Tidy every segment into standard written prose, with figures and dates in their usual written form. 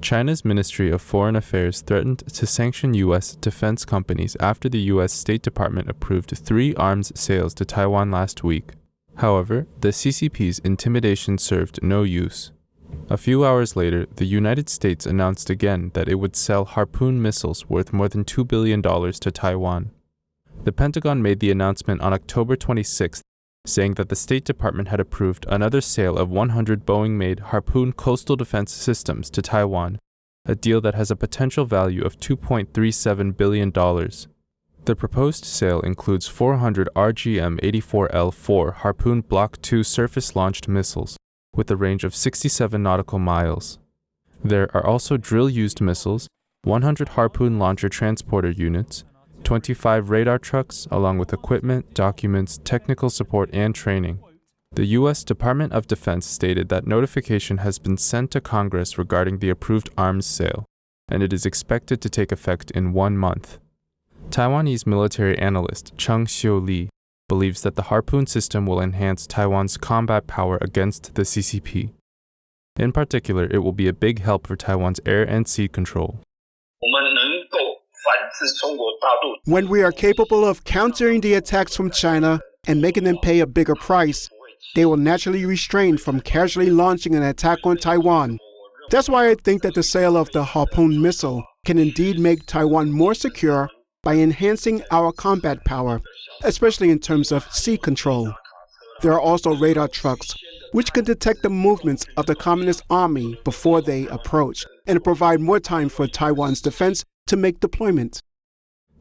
China's Ministry of Foreign Affairs threatened to sanction U.S. defense companies after the U.S. State Department approved 3 arms sales to Taiwan last week. However, the CCP's intimidation served no use. A few hours later, the United States announced again that it would sell Harpoon missiles worth more than $2 billion to Taiwan. The Pentagon made the announcement on October 26th, saying that the State Department had approved another sale of 100 Boeing-made Harpoon coastal defense systems to Taiwan, a deal that has a potential value of $2.37 billion. The proposed sale includes 400 RGM-84L4 Harpoon Block II surface-launched missiles, with a range of 67 nautical miles. There are also drill-used missiles, 100 Harpoon launcher transporter units, 25 radar trucks, along with equipment, documents, technical support, and training. The U.S. Department of Defense stated that notification has been sent to Congress regarding the approved arms sale, and it is expected to take effect in 1 month. Taiwanese military analyst Chung Xiu-Li believes that the Harpoon system will enhance Taiwan's combat power against the CCP. In particular, it will be a big help for Taiwan's air and sea control. When we are capable of countering the attacks from China and making them pay a bigger price, they will naturally restrain from casually launching an attack on Taiwan. That's why I think that the sale of the Harpoon missile can indeed make Taiwan more secure by enhancing our combat power, especially in terms of sea control. There are also radar trucks, which can detect the movements of the Communist Army before they approach, and provide more time for Taiwan's defense to make deployment.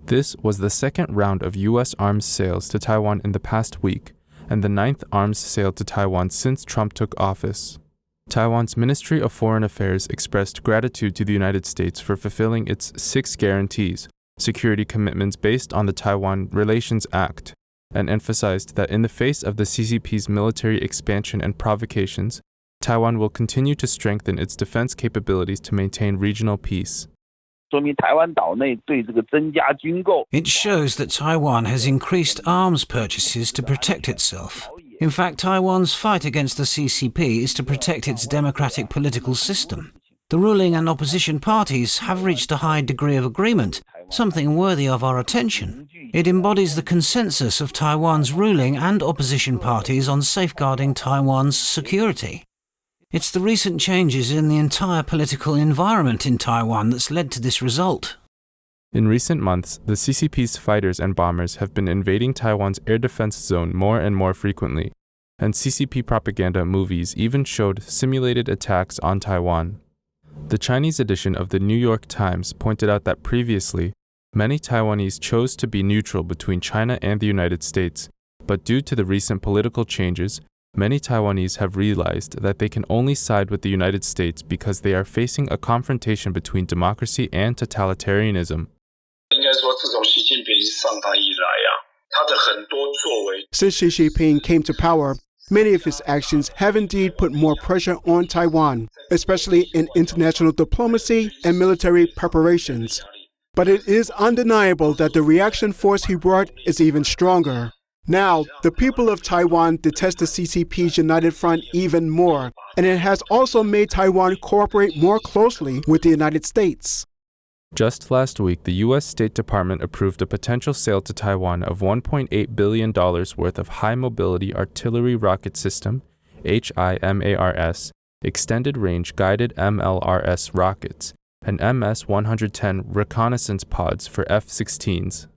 This was the second round of U.S. arms sales to Taiwan in the past week, and the 9th arms sale to Taiwan since Trump took office. Taiwan's Ministry of Foreign Affairs expressed gratitude to the United States for fulfilling its 6 guarantees, security commitments based on the Taiwan Relations Act, and emphasized that in the face of the CCP's military expansion and provocations, Taiwan will continue to strengthen its defense capabilities to maintain regional peace. It shows that Taiwan has increased arms purchases to protect itself. In fact, Taiwan's fight against the CCP is to protect its democratic political system. The ruling and opposition parties have reached a high degree of agreement, something worthy of our attention. It embodies the consensus of Taiwan's ruling and opposition parties on safeguarding Taiwan's security. It's the recent changes in the entire political environment in Taiwan that's led to this result. In recent months, the CCP's fighters and bombers have been invading Taiwan's air defense zone more and more frequently, and CCP propaganda movies even showed simulated attacks on Taiwan. The Chinese edition of the New York Times pointed out that previously, many Taiwanese chose to be neutral between China and the United States, but due to the recent political changes, many Taiwanese have realized that they can only side with the United States because they are facing a confrontation between democracy and totalitarianism. Since Xi Jinping came to power, many of his actions have indeed put more pressure on Taiwan, especially in international diplomacy and military preparations. But it is undeniable that the reaction force he brought is even stronger. Now, the people of Taiwan detest the CCP's United Front even more, and it has also made Taiwan cooperate more closely with the United States. Just last week, the U.S. State Department approved a potential sale to Taiwan of $1.8 billion worth of high-mobility artillery rocket system, HIMARS, extended-range guided MLRS rockets, and MS-110 reconnaissance pods for F-16s.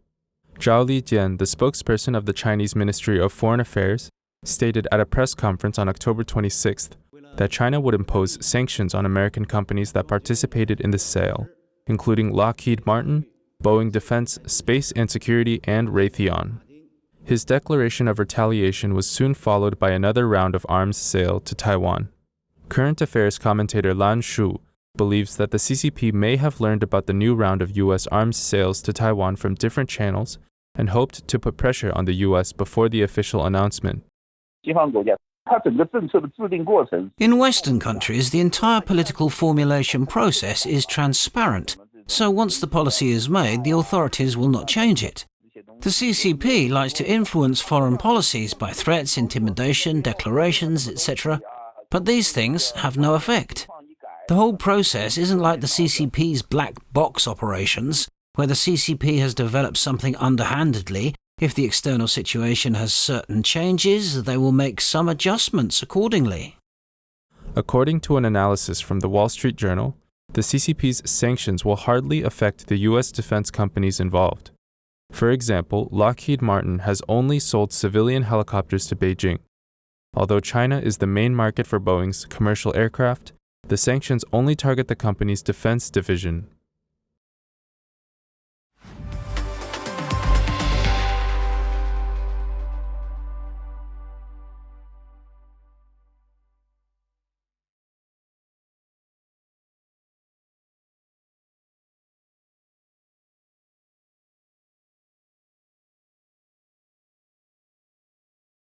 Zhao Lijian, the spokesperson of the Chinese Ministry of Foreign Affairs, stated at a press conference on October 26th that China would impose sanctions on American companies that participated in the sale, including Lockheed Martin, Boeing Defense, Space and Security, and Raytheon. His declaration of retaliation was soon followed by another round of arms sale to Taiwan. Current affairs commentator Lan Shu believes that the CCP may have learned about the new round of U.S. arms sales to Taiwan from different channels and hoped to put pressure on the U.S. before the official announcement. In Western countries, the entire political formulation process is transparent, so once the policy is made, the authorities will not change it. The CCP likes to influence foreign policies by threats, intimidation, declarations, etc., but these things have no effect. The whole process isn't like the CCP's black box operations, where the CCP has developed something underhandedly. If the external situation has certain changes, they will make some adjustments accordingly. According to an analysis from the Wall Street Journal, the CCP's sanctions will hardly affect the U.S. defense companies involved. For example, Lockheed Martin has only sold civilian helicopters to Beijing. Although China is the main market for Boeing's commercial aircraft, the sanctions only target the company's defense division,